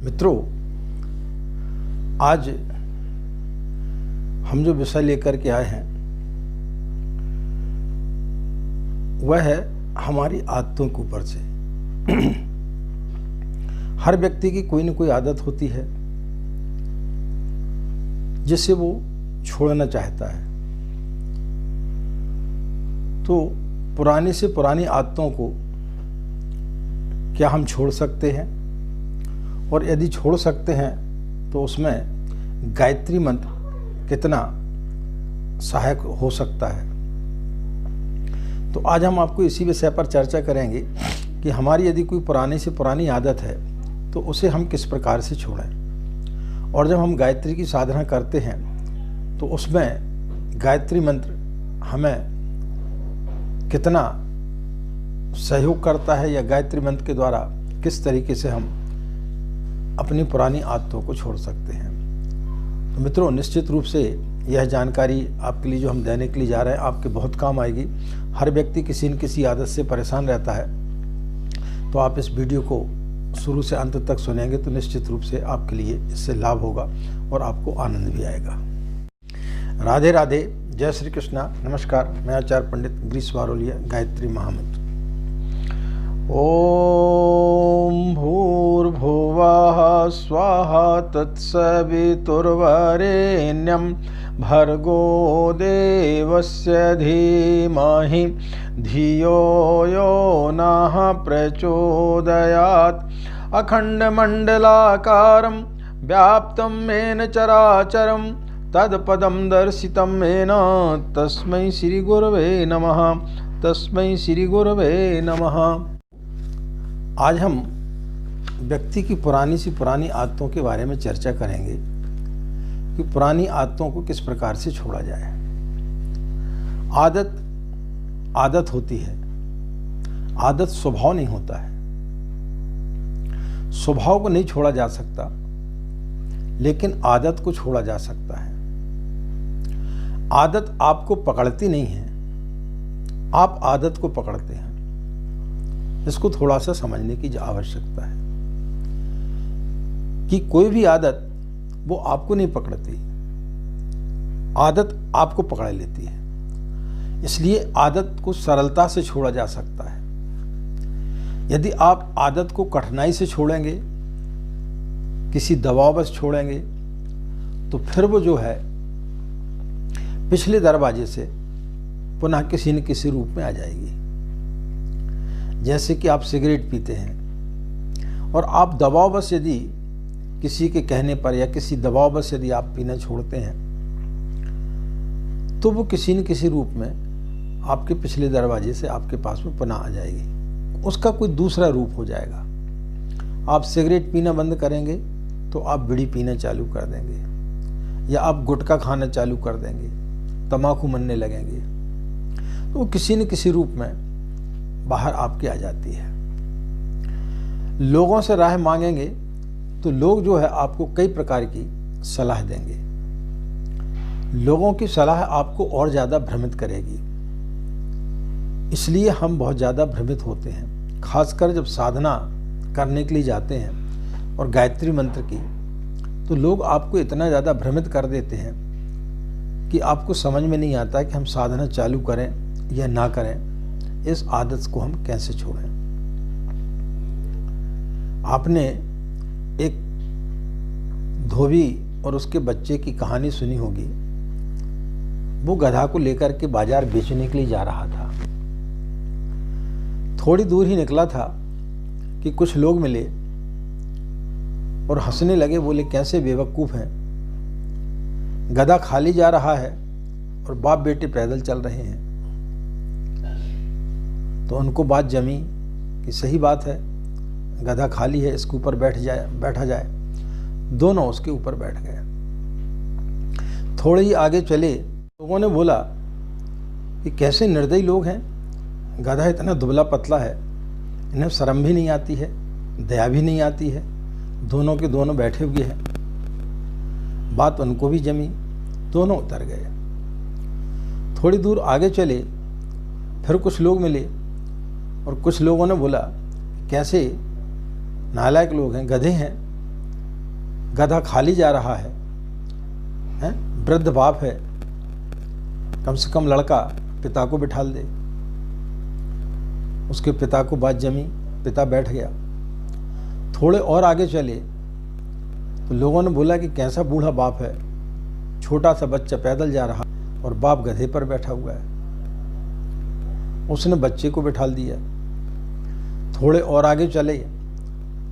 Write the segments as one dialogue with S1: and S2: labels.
S1: मित्रों, आज हम जो विषय लेकर के आए हैं वह है हमारी आदतों के ऊपर से। हर व्यक्ति की कोई न कोई आदत होती है जिसे वो छोड़ना चाहता है। तो पुरानी से पुरानी आदतों को क्या हम छोड़ सकते हैं, और यदि छोड़ सकते हैं तो उसमें गायत्री मंत्र कितना सहायक हो सकता है। तो आज हम आपको इसी विषय पर चर्चा करेंगे कि हमारी यदि कोई पुरानी से पुरानी आदत है तो उसे हम किस प्रकार से छोड़ें। और जब हम गायत्री की साधना करते हैं तो उसमें गायत्री मंत्र हमें कितना सहयोग करता है, या गायत्री मंत्र के द्वारा किस तरीके से हम अपनी पुरानी आदतों को छोड़ सकते हैं। तो मित्रों, निश्चित रूप से यह जानकारी आपके लिए जो हम देने के लिए जा रहे हैं आपके बहुत काम आएगी। हर व्यक्ति किसी न किसी आदत से परेशान रहता है, तो आप इस वीडियो को शुरू से अंत तक सुनेंगे तो निश्चित रूप से आपके लिए इससे लाभ होगा और आपको आनंद भी आएगा। राधे राधे, जय श्री कृष्णा। नमस्कार, मैं आचार्य पंडित गिरीश वारोलिया, गायत्री महामंत्र। ओम भूर्भुवः स्वाहा तत्सवितुर्वरेण्यं भर्गो देवस्य धीमहि धियो यो नः प्रचोदयात्। अखण्डमण्डलाकारं व्याप्तं येन चराचरं तत्पदं दर्शितं येन तस्मै श्री गुरवे नमः, तस्मै श्री गुरवे नमः। आज हम व्यक्ति की पुरानी से पुरानी आदतों के बारे में चर्चा करेंगे कि पुरानी आदतों को किस प्रकार से छोड़ा जाए। आदत होती है, आदत स्वभाव नहीं होता है। स्वभाव को नहीं छोड़ा जा सकता, लेकिन आदत को छोड़ा जा सकता है। आदत आपको पकड़ती नहीं है, आप आदत को पकड़ते हैं। इसको थोड़ा सा समझने की आवश्यकता है कि कोई भी आदत वो आपको नहीं पकड़ती, आदत आपको पकड़ लेती है। इसलिए आदत को सरलता से छोड़ा जा सकता है। यदि आप आदत को कठिनाई से छोड़ेंगे, किसी दबाववश छोड़ेंगे, तो फिर वो जो है पिछले दरवाजे से पुनः किसी न किसी रूप में आ जाएगी। जैसे कि आप सिगरेट पीते हैं और आप दबाववश यदि किसी के कहने पर या किसी दबाववश यदि आप पीना छोड़ते हैं तो वो किसी न किसी रूप में आपके पिछले दरवाजे से आपके पास में पुनः आ जाएगी। उसका कोई दूसरा रूप हो जाएगा। आप सिगरेट पीना बंद करेंगे तो आप बीड़ी पीना चालू कर देंगे, या आप गुटखा खाना चालू कर देंगे, तम्बाकू मलने लगेंगे, तो वो किसी न किसी रूप में बाहर आपके आ जाती है। लोगों से राह मांगेंगे तो लोग जो है आपको कई प्रकार की सलाह देंगे। लोगों की सलाह आपको और ज़्यादा भ्रमित करेगी। इसलिए हम बहुत ज़्यादा भ्रमित होते हैं, खासकर जब साधना करने के लिए जाते हैं और गायत्री मंत्र की, तो लोग आपको इतना ज़्यादा भ्रमित कर देते हैं कि आपको समझ में नहीं आता कि हम साधना चालू करें या ना करें। इस आदत को हम कैसे छोड़ें। आपने एक धोबी और उसके बच्चे की कहानी सुनी होगी। वो गधा को लेकर के बाजार बेचने के लिए जा रहा था। थोड़ी दूर ही निकला था कि कुछ लोग मिले और हंसने लगे, बोले कैसे बेवकूफ़ हैं, गधा खाली जा रहा है और बाप बेटे पैदल चल रहे हैं। तो उनको बात जमी कि सही बात है, गधा खाली है, इसके ऊपर बैठा जाए। दोनों उसके ऊपर बैठ गए। थोड़े ही आगे चले, लोगों ने बोला कि कैसे निर्दयी लोग हैं, गधा इतना दुबला पतला है, इन्हें शर्म भी नहीं आती है, दया भी नहीं आती है, दोनों के दोनों बैठे हुए हैं। बात उनको भी जमी, दोनों उतर गए। थोड़ी दूर आगे चले, फिर कुछ लोग मिले और कुछ लोगों ने बोला कैसे नालायक लोग हैं, गधे हैं, गधा खाली जा रहा है, वृद्ध बाप है, कम से कम लड़का पिता को बिठाल दे। उसके पिता को बात जमी, पिता बैठ गया। थोड़े और आगे चले तो लोगों ने बोला कि कैसा बूढ़ा बाप है, छोटा सा बच्चा पैदल जा रहा और बाप गधे पर बैठा हुआ है। उसने बच्चे को बिठाल दिया। थोड़े और आगे चले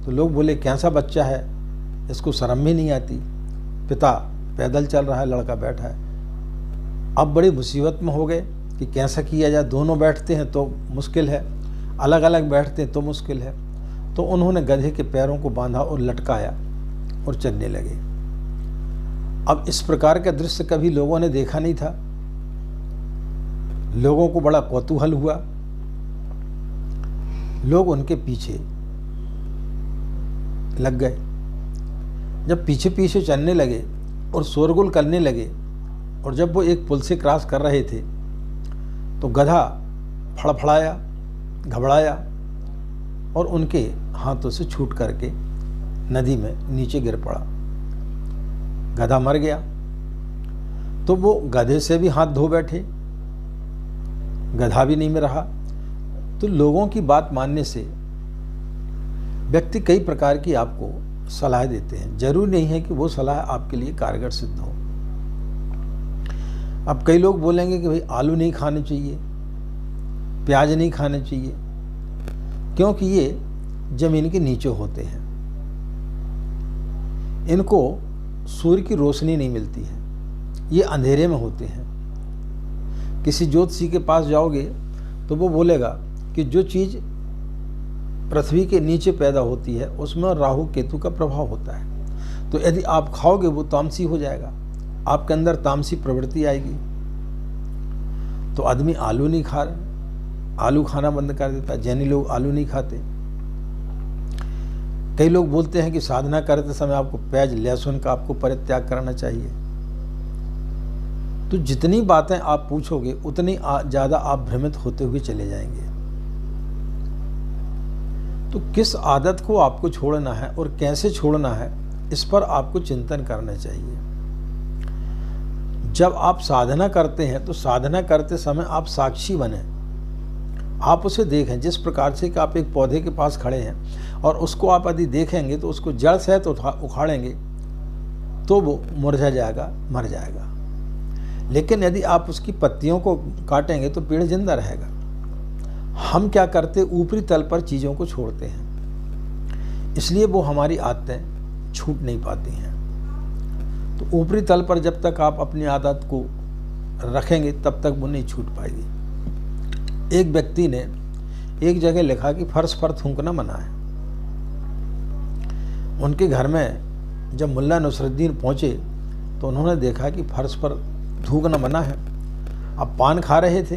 S1: तो लोग बोले कैसा बच्चा है, इसको शर्म भी नहीं आती, पिता पैदल चल रहा है, लड़का बैठा है। अब बड़ी मुसीबत में हो गए कि कैसा किया जाए, दोनों बैठते हैं तो मुश्किल है, अलग अलग बैठते हैं तो मुश्किल है। तो उन्होंने गधे के पैरों को बांधा और लटकाया और चलने लगे। अब इस प्रकार का दृश्य कभी लोगों ने देखा नहीं था। लोगों को बड़ा कौतूहल हुआ। लोग उनके पीछे लग गए। जब पीछे पीछे चलने लगे और शोरगुल करने लगे, और जब वो एक पुल से क्रॉस कर रहे थे तो गधा फड़फड़ाया, घबराया और उनके हाथों से छूट करके नदी में नीचे गिर पड़ा। गधा मर गया। तो वो गधे से भी हाथ धो बैठे, गधा भी नहीं में रहा। तो लोगों की बात मानने से व्यक्ति कई प्रकार की आपको सलाह देते हैं। जरूरी नहीं है कि वो सलाह आपके लिए कारगर सिद्ध हो। अब कई लोग बोलेंगे कि भाई आलू नहीं खाने चाहिए, प्याज नहीं खाने चाहिए, क्योंकि ये जमीन के नीचे होते हैं, इनको सूर्य की रोशनी नहीं मिलती है, ये अंधेरे में होते हैं। किसी ज्योतिषी के पास जाओगे तो वो बोलेगा कि जो चीज़ पृथ्वी के नीचे पैदा होती है उसमें राहु केतु का प्रभाव होता है। तो यदि आप खाओगे वो तामसी हो जाएगा, आपके अंदर तामसी प्रवृत्ति आएगी। तो आदमी आलू नहीं खा रहा, आलू खाना बंद कर देता। जैनी लोग आलू नहीं खाते। कई लोग बोलते हैं कि साधना करते समय आपको प्याज लहसुन का आपको परित्याग करना चाहिए। तो जितनी बातें आप पूछोगे उतनी ज़्यादा आप भ्रमित होते हुए चले जाएंगे। तो किस आदत को आपको छोड़ना है और कैसे छोड़ना है, इस पर आपको चिंतन करना चाहिए। जब आप साधना करते हैं तो साधना करते समय आप साक्षी बने, आप उसे देखें। जिस प्रकार से कि आप एक पौधे के पास खड़े हैं और उसको आप यदि देखेंगे तो उसको जड़ सहित उखाड़ेंगे तो वो मुरझा जाएगा, मर जाएगा। लेकिन यदि आप उसकी पत्तियों को काटेंगे तो पेड़ जिंदा रहेगा। हम क्या करते, ऊपरी तल पर चीज़ों को छोड़ते हैं, इसलिए वो हमारी आदतें छूट नहीं पाती हैं। तो ऊपरी तल पर जब तक आप अपनी आदत को रखेंगे तब तक वो नहीं छूट पाएगी। एक व्यक्ति ने एक जगह लिखा कि फर्श पर थूकना मना है। उनके घर में जब मुल्ला नसरुद्दीन पहुंचे तो उन्होंने देखा कि फर्श पर थूकना मना है। अब पान खा रहे थे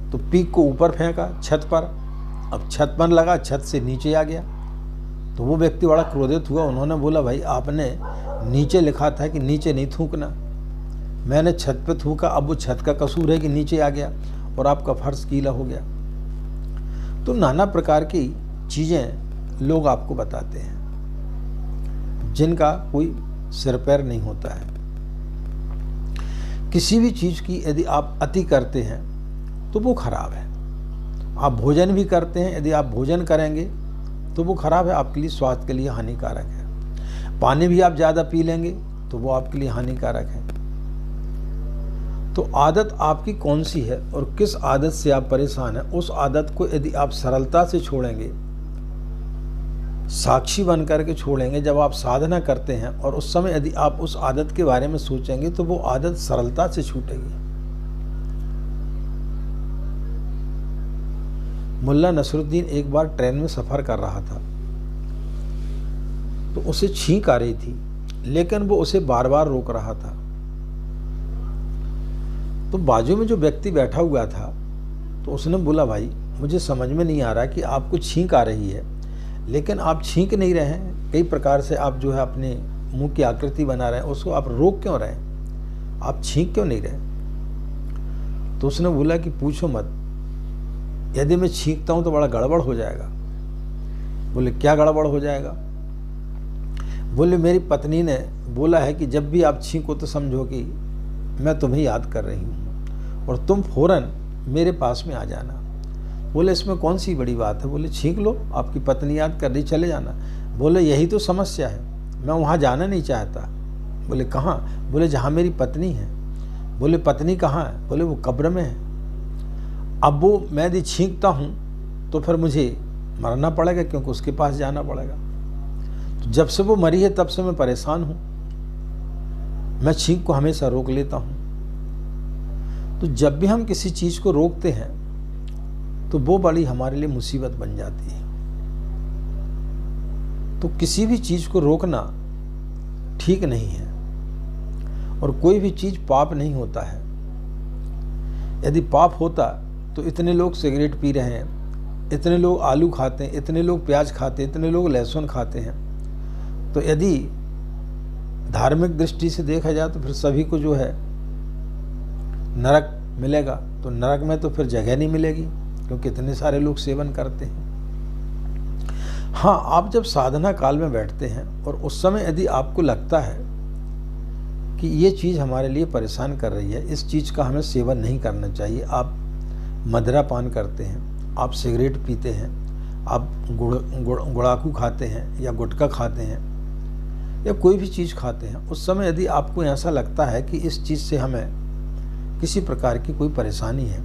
S1: तो पीक को ऊपर फेंका छत पर। अब छत पर लगा, छत से नीचे आ गया। तो वो व्यक्ति बड़ा क्रोधित हुआ। उन्होंने बोला, भाई आपने नीचे लिखा था कि नीचे नहीं थूकना, मैंने छत पे थूका, अब वो छत का कसूर है कि नीचे आ गया और आपका फर्श गीला हो गया। तो नाना प्रकार की चीज़ें लोग आपको बताते हैं जिनका कोई सिर पैर नहीं होता है। किसी भी चीज़ की यदि आप अति करते हैं तो वो खराब है। आप भोजन भी करते हैं, यदि आप भोजन करेंगे तो वो खराब है, आपके लिए स्वास्थ्य के लिए हानिकारक है। पानी भी आप ज़्यादा पी लेंगे तो वो आपके लिए हानिकारक है। तो आदत आपकी कौन सी है और किस आदत से आप परेशान हैं, उस आदत को यदि आप सरलता से छोड़ेंगे, साक्षी बन करके छोड़ेंगे, जब आप साधना करते हैं और उस समय यदि आप उस आदत के बारे में सोचेंगे तो वो आदत सरलता से छूटेगी। मुल्ला नसरुद्दीन एक बार ट्रेन में सफ़र कर रहा था तो उसे छींक आ रही थी, लेकिन वो उसे बार बार रोक रहा था। तो बाजू में जो व्यक्ति बैठा हुआ था तो उसने बोला, भाई मुझे समझ में नहीं आ रहा कि आपको छींक आ रही है, लेकिन आप छींक नहीं रहे हैं, कई प्रकार से आप जो है अपने मुंह की आकृति बना रहे हैं, उसको आप रोक क्यों रहे हैं, आप छींक क्यों नहीं रहे। तो उसने बोला कि पूछो मत, यदि मैं छींकता हूं तो बड़ा गड़बड़ हो जाएगा। बोले क्या गड़बड़ हो जाएगा। बोले मेरी पत्नी ने बोला है कि जब भी आप छींको तो समझो कि मैं तुम्हें याद कर रही हूँ और तुम फौरन मेरे पास में आ जाना। बोले इसमें कौन सी बड़ी बात है। बोले छींक लो, आपकी पत्नी याद कर रही, चले जाना। बोले यही तो समस्या है, मैं वहाँ जाना नहीं चाहता। बोले कहाँ। बोले जहाँ मेरी पत्नी है। बोले पत्नी कहाँ है। बोले वो कब्र में है। अब वो मैं यदि छींकता हूँ तो फिर मुझे मरना पड़ेगा, क्योंकि उसके पास जाना पड़ेगा। तो जब से वो मरी है तब से मैं परेशान हूँ, मैं छींक को हमेशा रोक लेता हूँ। तो जब भी हम किसी चीज़ को रोकते हैं तो वो बड़ी हमारे लिए मुसीबत बन जाती है। तो किसी भी चीज़ को रोकना ठीक नहीं है, और कोई भी चीज़ पाप नहीं होता है। यदि पाप होता तो इतने लोग सिगरेट पी रहे हैं, इतने लोग आलू खाते हैं, इतने लोग प्याज खाते हैं, इतने लोग लहसुन खाते हैं। तो यदि धार्मिक दृष्टि से देखा जाए तो फिर सभी को जो है नरक मिलेगा, तो नरक में तो फिर जगह नहीं मिलेगी, क्योंकि इतने सारे लोग सेवन करते हैं। हाँ, आप जब साधना काल में बैठते हैं और उस समय यदि आपको लगता है कि ये चीज़ हमारे लिए परेशान कर रही है, इस चीज़ का हमें सेवन नहीं करना चाहिए, आप मदिरा पान करते हैं, आप सिगरेट पीते हैं, आप गुड़ाकू खाते हैं या गुटखा खाते हैं या कोई भी चीज़ खाते हैं, उस समय यदि आपको ऐसा लगता है कि इस चीज़ से हमें किसी प्रकार की कोई परेशानी है,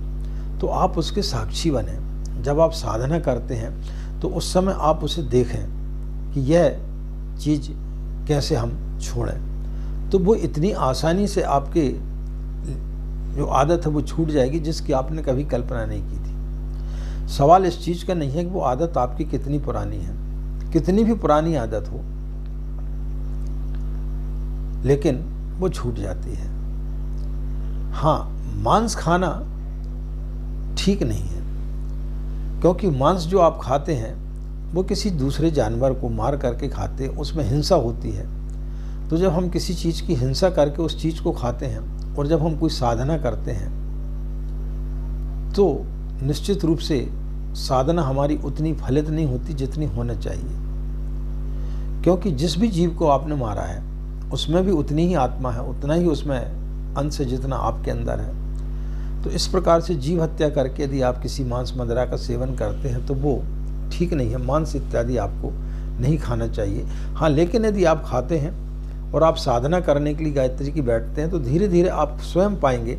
S1: तो आप उसके साक्षी बने। जब आप साधना करते हैं तो उस समय आप उसे देखें कि यह चीज़ कैसे हम छोड़ें। तो वो इतनी आसानी से आपके जो आदत है वो छूट जाएगी, जिसकी आपने कभी कल्पना नहीं की थी। सवाल इस चीज़ का नहीं है कि वो आदत आपकी कितनी पुरानी है, कितनी भी पुरानी आदत हो, लेकिन वो छूट जाती है। हाँ, मांस खाना ठीक नहीं है, क्योंकि मांस जो आप खाते हैं वो किसी दूसरे जानवर को मार करके खाते हैं, उसमें हिंसा होती है। तो जब हम किसी चीज़ की हिंसा करके उस चीज़ को खाते हैं और जब हम कोई साधना करते हैं तो निश्चित रूप से साधना हमारी उतनी फलित नहीं होती जितनी होना चाहिए, क्योंकि जिस भी जीव को आपने मारा है उसमें भी उतनी ही आत्मा है, उतना ही उसमें अंश है जितना आपके अंदर है। तो इस प्रकार से जीव हत्या करके यदि आप किसी मांस मदिरा का सेवन करते हैं तो वो ठीक नहीं है। मांस इत्यादि आपको नहीं खाना चाहिए। हाँ, लेकिन यदि आप खाते हैं और आप साधना करने के लिए गायत्री की बैठते हैं तो धीरे धीरे आप स्वयं पाएंगे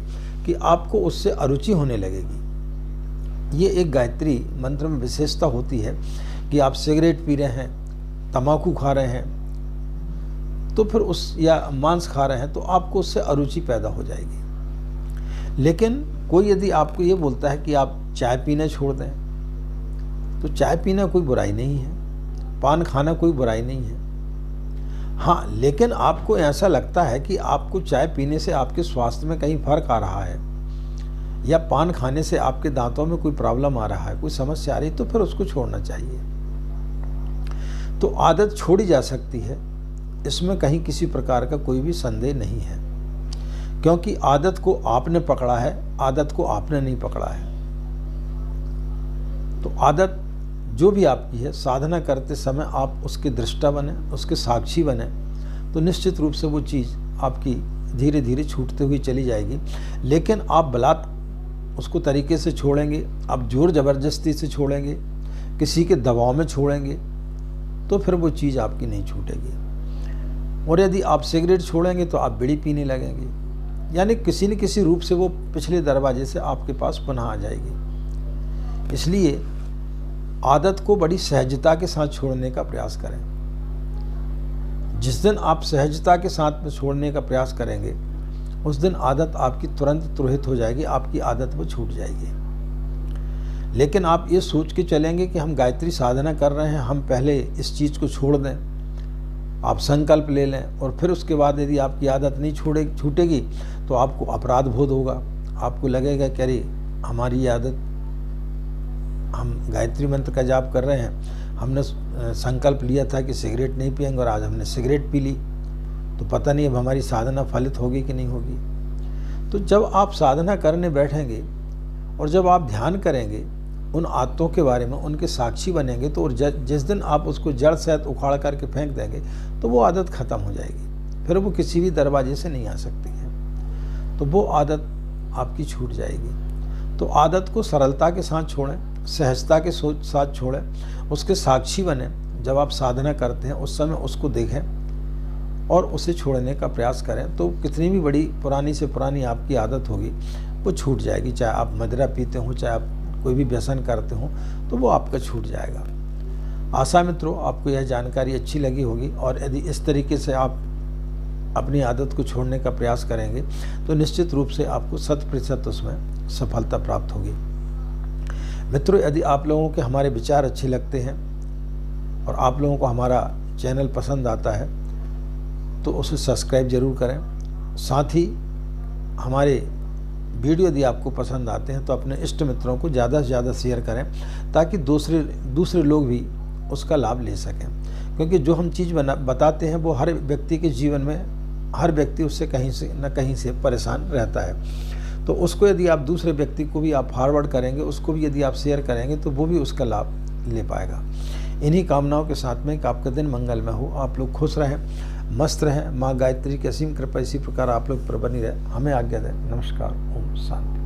S1: कि आपको उससे अरुचि होने लगेगी। ये एक गायत्री मंत्र में विशेषता होती है कि आप सिगरेट पी रहे हैं, तम्बाकू खा रहे हैं, तो फिर या मांस खा रहे हैं तो आपको उससे अरुचि पैदा हो जाएगी। लेकिन कोई यदि आपको ये बोलता है कि आप चाय पीना छोड़ दें, तो चाय पीना कोई बुराई नहीं है, पान खाना कोई बुराई नहीं है। हाँ, लेकिन आपको ऐसा लगता है कि आपको चाय पीने से आपके स्वास्थ्य में कहीं फर्क आ रहा है या पान खाने से आपके दांतों में कोई प्रॉब्लम आ रहा है, कोई समस्या आ रही है, तो फिर उसको छोड़ना चाहिए। तो आदत छोड़ी जा सकती है, इसमें कहीं किसी प्रकार का कोई भी संदेह नहीं है, क्योंकि आदत को आपने पकड़ा है, आदत को आपने नहीं पकड़ा है। तो आदत जो भी आपकी है, साधना करते समय आप उसके दृष्टा बने, उसके साक्षी बने, तो निश्चित रूप से वो चीज़ आपकी धीरे धीरे छूटते हुए चली जाएगी। लेकिन आप बलात् उसको तरीके से छोड़ेंगे, आप जोर ज़बरदस्ती से छोड़ेंगे, किसी के दबाव में छोड़ेंगे, तो फिर वो चीज़ आपकी नहीं छूटेगी। और यदि आप सिगरेट छोड़ेंगे तो आप बीड़ी पीने लगेंगे, यानी किसी न किसी रूप से वो पिछले दरवाजे से आपके पास पुनः आ जाएगी। इसलिए आदत को बड़ी सहजता के साथ छोड़ने का प्रयास करें। जिस दिन आप सहजता के साथ में छोड़ने का प्रयास करेंगे उस दिन आदत आपकी तुरंत तुरहित हो जाएगी, आपकी आदत वो छूट जाएगी। लेकिन आप ये सोच के चलेंगे कि हम गायत्री साधना कर रहे हैं, हम पहले इस चीज़ को छोड़ दें, आप संकल्प ले लें और फिर उसके बाद यदि आपकी आदत नहीं छूटेगी तो आपको अपराध बोध होगा, आपको लगेगा कि अरे हमारी ये आदत, हम गायत्री मंत्र का जाप कर रहे हैं, हमने संकल्प लिया था कि सिगरेट नहीं पिएंगे और आज हमने सिगरेट पी ली, तो पता नहीं अब हमारी साधना फलित होगी कि नहीं होगी। तो जब आप साधना करने बैठेंगे और जब आप ध्यान करेंगे उन आदतों के बारे में उनके साक्षी बनेंगे तो और जिस दिन आप उसको जड़ सहित उखाड़ करके फेंक देंगे तो वो आदत ख़त्म हो जाएगी, फिर वो किसी भी दरवाजे से नहीं आ सकती है, तो वो आदत आपकी छूट जाएगी। तो आदत को सरलता के साथ छोड़ें, सहजता के साथ छोड़ें, उसके साक्षी बने। जब आप साधना करते हैं उस समय उसको देखें और उसे छोड़ने का प्रयास करें, तो कितनी भी बड़ी पुरानी से पुरानी आपकी आदत होगी वो छूट जाएगी। चाहे आप मदिरा पीते हो, चाहे आप कोई भी व्यसन करते हो, तो वो आपका छूट जाएगा। आशा मित्रों आपको यह जानकारी अच्छी लगी होगी, और यदि इस तरीके से आप अपनी आदत को छोड़ने का प्रयास करेंगे तो निश्चित रूप से आपको 100% उसमें सफलता प्राप्त होगी। मित्रों, यदि आप लोगों के हमारे विचार अच्छे लगते हैं और आप लोगों को हमारा चैनल पसंद आता है तो उसे सब्सक्राइब जरूर करें। साथ ही हमारे वीडियो यदि आपको पसंद आते हैं तो अपने इष्ट मित्रों को ज़्यादा से ज़्यादा शेयर करें, ताकि दूसरे लोग भी उसका लाभ ले सकें। क्योंकि जो हम चीज़ बताते हैं वो हर व्यक्ति के जीवन में, हर व्यक्ति उससे कहीं से न कहीं से परेशान रहता है। तो उसको यदि आप दूसरे व्यक्ति को भी आप फॉरवर्ड करेंगे, उसको भी यदि आप शेयर करेंगे तो वो भी उसका लाभ ले पाएगा। इन्हीं कामनाओं के साथ में कि आपका दिन मंगलमय हो, आप लोग खुश रहें, मस्त रहें। माँ गायत्री की असीम कृपा इसी प्रकार आप लोग पर बनी रहे। हमें आज्ञा दें। नमस्कार। ओम शांति।